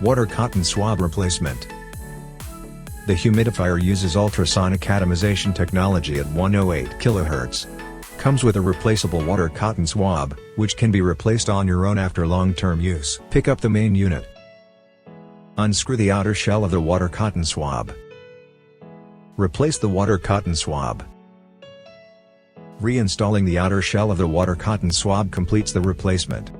Water cotton swab replacement. The humidifier uses ultrasonic atomization technology at 108 kHz. Comes with a replaceable water cotton swab, which can be replaced on your own after long-term use. Pick up the main unit. Unscrew the outer shell of the water cotton swab. Replace the water cotton swab. Reinstalling the outer shell of the water cotton swab completes the replacement.